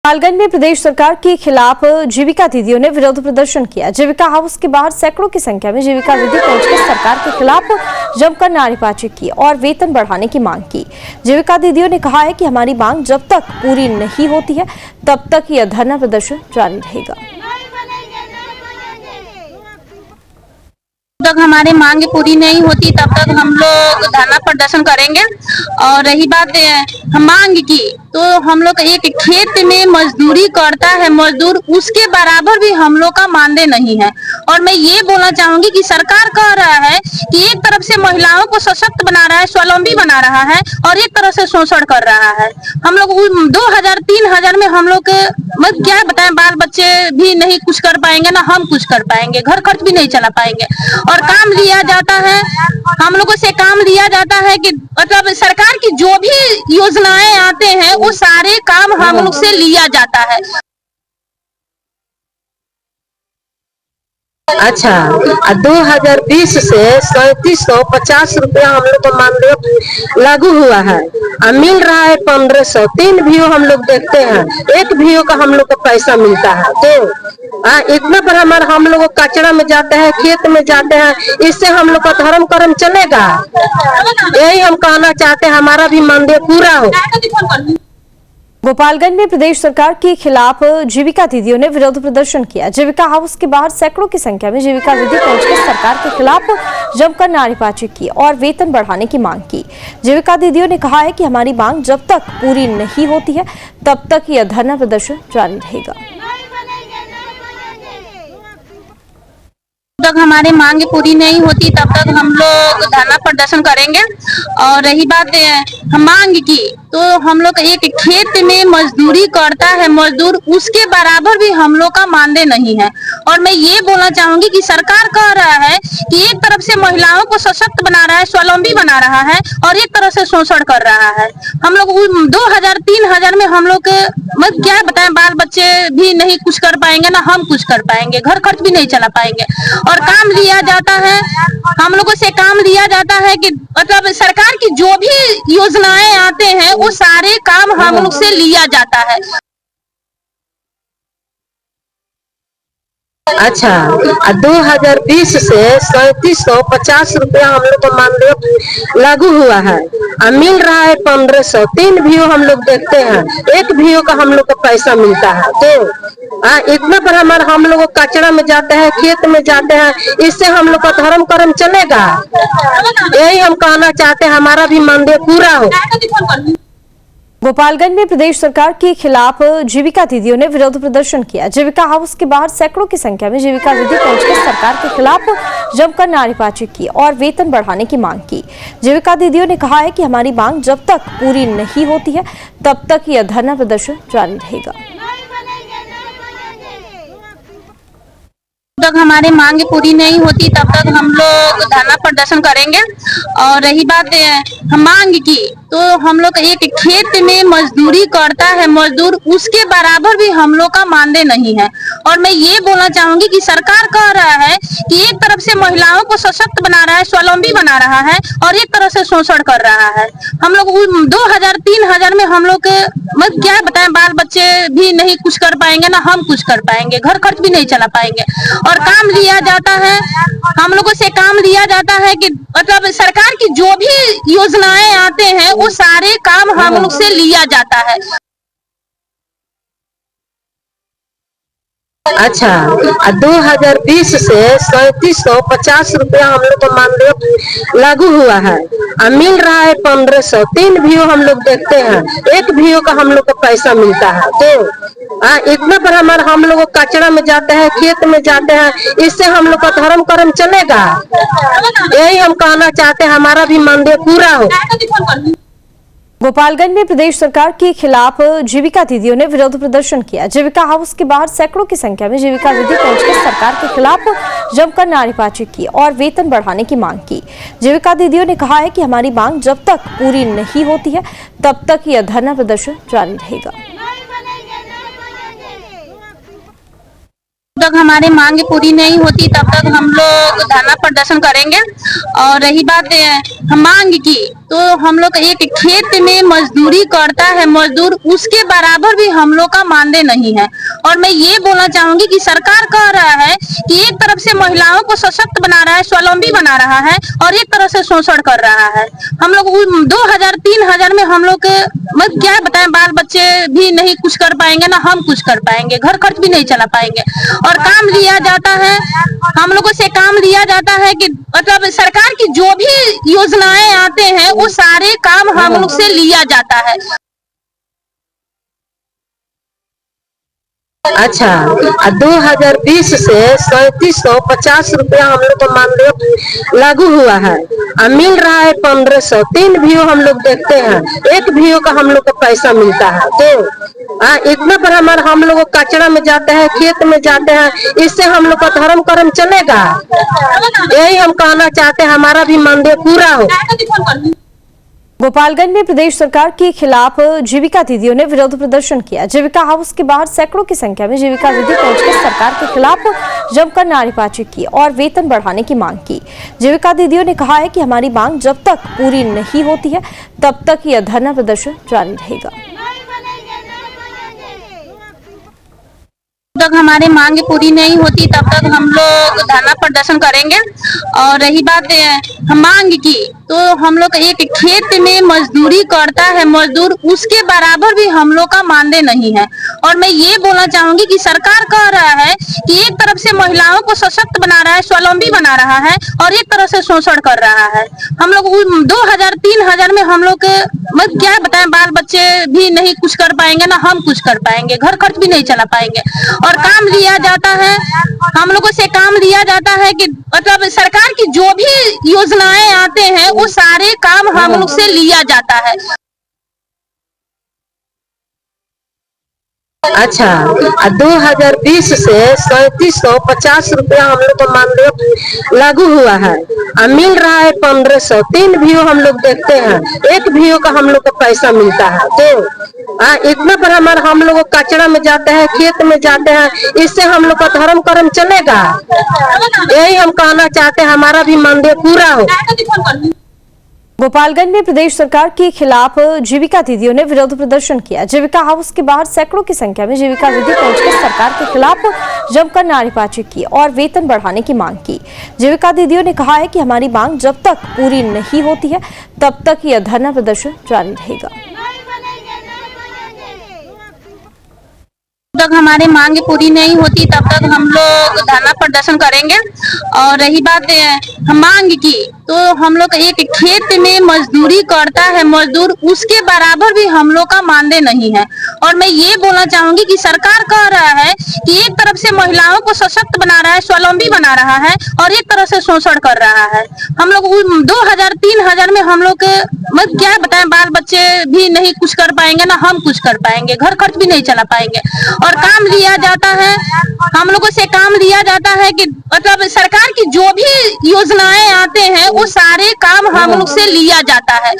गोपालगंज में प्रदेश सरकार के खिलाफ जीविका दीदियों ने विरोध प्रदर्शन किया। जीविका हाउस के बाहर सैकड़ों की संख्या में जीविका दीदी पहुंचकर सरकार के खिलाफ जमकर नारेबाजी की और वेतन बढ़ाने की मांग की। जीविका दीदियों ने कहा है कि हमारी मांग जब तक पूरी नहीं होती है तब तक यह धरना प्रदर्शन जारी रहेगा। तक हमारी मांग पूरी नहीं होती तब तक हम लोग धरना प्रदर्शन करेंगे। और रही बात मांग की, तो हम लोग एक खेत में मजदूरी करता है मजदूर, उसके बराबर भी हम लोग का मानदेय नहीं है। और मैं ये बोलना चाहूंगी कि सरकार कह रहा है कि एक तरफ से महिलाओं को सशक्त बना रहा है, स्वावलंबी बना रहा है, और एक तरफ से शोषण कर रहा है। हम लोग 2000-3000 में हम लोग क्या बताएं, बाल बच्चे भी नहीं कुछ कर पाएंगे, ना हम कुछ कर पाएंगे, घर खर्च भी नहीं चला पाएंगे। और काम लिया जाता है, हम लोगों से काम लिया जाता है कि मतलब सरकार की जो भी योजनाएं आते हैं वो सारे काम हम लोग से लिया जाता है। अच्छा, 2020 से 3750 रुपया हम लोग को मानदेय लागू हुआ है। मिल रहा है 1500। 3 वीओ हम लोग देखते हैं, 1 वीओ का हम लोग को पैसा मिलता है। तो इतना पर हम लोग कचरा में जाते हैं, खेत में जाते हैं, इससे हम लोग का धर्म कर्म चलेगा। यही हम कहना चाहते हैं, हमारा भी मानदेय पूरा हो। गोपालगंज में प्रदेश सरकार के खिलाफ जीविका दीदियों ने विरोध प्रदर्शन किया। जीविका हाउस के बाहर सैकड़ों की संख्या में जीविका दीदी पहुंचकर सरकार के खिलाफ जमकर नारेबाजी की और वेतन बढ़ाने की मांग की। जीविका दीदियों ने कहा है कि हमारी मांग जब तक पूरी नहीं होती है तब तक यह धरना प्रदर्शन जारी रहेगा। तक हमारी मांग पूरी नहीं होती तब तक हम लोग धरना प्रदर्शन करेंगे। और रही बात मांग की, तो हम लोग एक खेत में मजदूरी करता है मजदूर, उसके बराबर भी हम लोग का मानदेय नहीं है। और मैं ये बोलना चाहूंगी कि सरकार कह रहा है कि एक तरफ से महिलाओं को सशक्त बना रहा है, स्वावलंबी बना रहा है, और एक तरफ से शोषण कर रहा है। हम लोग 2000-3000 में हम लोग क्या बताएं, बाल बच्चे भी नहीं कुछ कर पाएंगे, ना हम कुछ कर पाएंगे, घर खर्च भी नहीं चला पाएंगे। और काम लिया जाता है, हम लोगों से काम लिया जाता है कि मतलब सरकार की जो भी योजनाएं आते हैं वो सारे काम हम लोग से लिया जाता है। अच्छा, 2020 से 3750 रुपया हम लोग को मानदेय लागू हुआ है। मिल रहा है 1500। 3 वीओ हम लोग देखते हैं, 1 वीओ का हम लोग को पैसा मिलता है। तो इतना पर हम लोग कचरा में जाते हैं, खेत में जाते हैं, इससे हम लोग का धर्म कर्म चलेगा। यही हम कहना चाहते हैं, हमारा भी मानदेय पूरा हो। गोपालगंज में प्रदेश सरकार के खिलाफ जीविका दीदियों ने विरोध प्रदर्शन किया। जीविका हाउस के बाहर सैकड़ों की संख्या में जीविका दीदी पहुंचकर सरकार के खिलाफ जमकर नारेबाजी की और वेतन बढ़ाने की मांग की। जीविका दीदियों ने कहा है कि हमारी मांग जब तक पूरी नहीं होती है तब तक यह धरना प्रदर्शन जारी रहेगा। तक हमारी मांग पूरी नहीं होती तब तक हम लोग धरना प्रदर्शन करेंगे। और रही बात मांग की, तो हम लोग एक खेत में मजदूरी करता है मजदूर, उसके बराबर भी हम लोग का मानदेय नहीं है। और मैं ये बोलना चाहूंगी कि सरकार कह रहा है कि एक तरफ से महिलाओं को सशक्त बना रहा है, स्वावलंबी बना रहा है, और एक तरफ से शोषण कर रहा है। हम लोग 2000-3000 में हम लोग क्या बताएं, बाल बच्चे भी नहीं कुछ कर पाएंगे, ना हम कुछ कर पाएंगे, घर खर्च भी नहीं चला पाएंगे। और काम लिया जाता है, हम लोगों से काम लिया जाता है कि मतलब सरकार की जो भी योजनाएं आते हैं वो सारे काम हम लोग से लिया जाता है। अच्छा, 2020 से 3750 रुपया हम लोग को मानदेय लागू हुआ है। मिल रहा है 1500। 3 वीओ हम लोग देखते हैं, 1 वीओ का हम लोग को पैसा मिलता है। तो इतना पर हम लोग कचरा में जाते हैं, खेत में जाते हैं, इससे हम लोग का धर्म कर्म चलेगा। यही हम कहना चाहते हैं, हमारा भी मानदेय पूरा हो। गोपालगंज में प्रदेश सरकार के खिलाफ जीविका दीदियों ने विरोध प्रदर्शन किया। जीविका हाउस के बाहर सैकड़ों की संख्या में जीविका दीदी पहुंचकर सरकार के खिलाफ जमकर नारेबाजी की और वेतन बढ़ाने की मांग की। जीविका दीदियों ने कहा है कि हमारी मांग जब तक पूरी नहीं होती है तब तक यह धरना प्रदर्शन जारी रहेगा। तक हमारी मांग पूरी नहीं होती तब तक हम लोग धरना प्रदर्शन करेंगे। और रही बात मांग की, तो हम लोग एक खेत में मजदूरी करता है मजदूर, उसके बराबर भी हम लोग का मानदेय नहीं है। और मैं ये बोलना चाहूंगी कि सरकार कह रहा है कि एक तरफ से महिलाओं को सशक्त बना रहा है, स्वावलंबी बना रहा है, और एक तरफ से शोषण कर रहा है। हम लोग 2000-3000 में हम लोग मैं क्या बताएं, बाल बच्चे भी नहीं कुछ कर पाएंगे, ना हम कुछ कर पाएंगे, घर खर्च भी नहीं चला पाएंगे। और काम लिया जाता है, हम लोगों से काम लिया जाता है कि मतलब सरकार की जो भी योजनाएं आते हैं वो सारे काम हम लोग से लिया जाता है। अच्छा, 2020 से 3750 रुपया हम लोग को मानदेय लागू हुआ है। मिल रहा है 1500। 3 वीओ हम लोग देखते हैं, 1 वीओ का हम लोग को पैसा मिलता है। तो इतना पर हम लोग कचरा में जाते हैं, खेत में जाते हैं, इससे हम लोग का धर्म कर्म चलेगा? यही हम कहना चाहते हैं, हमारा भी मानदेय पूरा हो। गोपालगंज में प्रदेश सरकार के खिलाफ जीविका दीदियों ने विरोध प्रदर्शन किया। जीविका हाउस के बाहर सैकड़ों की संख्या में जीविका दीदी पहुंचकर सरकार के खिलाफ जमकर नारेबाजी की और वेतन बढ़ाने की मांग की। जीविका दीदियों ने कहा है कि हमारी मांग जब तक पूरी नहीं होती है तब तक यह धरना प्रदर्शन जारी रहेगा। जब तक हमारी मांग पूरी नहीं होती तब तक हम लोग धरना प्रदर्शन करेंगे। और रही बात मांग की, तो हम लोग एक खेत में मजदूरी करता है मजदूर, उसके बराबर भी हम लोग का मानदेय नहीं है। और मैं ये बोलना चाहूंगी कि सरकार कह रहा है कि एक तरफ से महिलाओं को सशक्त बना रहा है, स्वावलंबी बना रहा है, और एक तरफ से शोषण कर रहा है। हम लोग 2000-3000 में हम लोग मैं क्या बताएं, बाल बच्चे भी नहीं कुछ कर पाएंगे, ना हम कुछ कर पाएंगे, घर खर्च भी नहीं चला पाएंगे। और काम लिया जाता है, हम लोगों से काम लिया जाता है कि मतलब सरकार की जो भी योजनाएं आते हैं वो सारे काम हम लोग से लिया जाता है। अच्छा, 2020 से 3750 रुपया हम लोग को मानदेय लागू हुआ है। मिल रहा है 1500। 3 वीओ हम लोग देखते हैं, 1 वीओ का हम लोग को पैसा मिलता है। तो इतना पर हम लोग कचरा में जाते हैं, खेत में जाते हैं, इससे हम लोग का धर्म कर्म चलेगा? यही हम कहना चाहते हैं, हमारा भी मानदेय पूरा हो। गोपालगंज में प्रदेश सरकार के खिलाफ जीविका दीदियों ने विरोध प्रदर्शन किया। जीविका हाउस के बाहर सैकड़ों की संख्या में जीविका दीदी पहुंचकर सरकार के खिलाफ जमकर नारेबाजी की और वेतन बढ़ाने की मांग की। जीविका दीदियों ने कहा है कि हमारी मांग जब तक पूरी नहीं होती है तब तक यह धरना प्रदर्शन जारी रहेगा। जब तक हमारी मांग पूरी नहीं होती तब तक हम लोग धरना प्रदर्शन करेंगे। और रही बात मांग की, तो हम लोग एक खेत में मजदूरी करता है मजदूर, उसके बराबर भी हम लोग का मानदेय नहीं है। और मैं ये बोलना चाहूंगी कि सरकार कह रहा है कि एक तरफ से महिलाओं को सशक्त बना रहा है, स्वावलंबी बना रहा है, और एक तरफ से शोषण कर रहा है। हम लोग 2000-3000 में हम लोग मैं क्या बताएं, बाल बच्चे भी नहीं कुछ कर पाएंगे, ना हम कुछ कर पाएंगे, घर खर्च भी नहीं चला पाएंगे। और काम लिया जाता है, हम लोगों से काम लिया जाता है कि मतलब सरकार की जो भी योजनाएं आते हैं वो सारे काम हम लोग से लिया जाता है।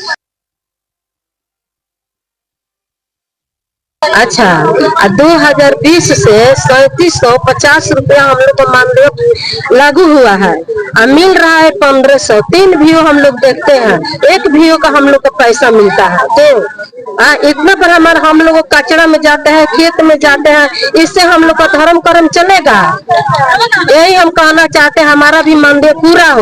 अच्छा, 2020 से 3750 रुपया हम लोग को मानदेय लागू हुआ है। मिल रहा है 1500। 3 वीओ हम लोग देखते हैं, 1 वीओ का हम लोग को पैसा मिलता है। तो इतना पर हम लोग कचरा में जाते हैं, खेत में जाते हैं, इससे हम लोग का धर्म कर्म चलेगा? यही हम कहना चाहते हैं, हमारा भी मानदेय पूरा हो।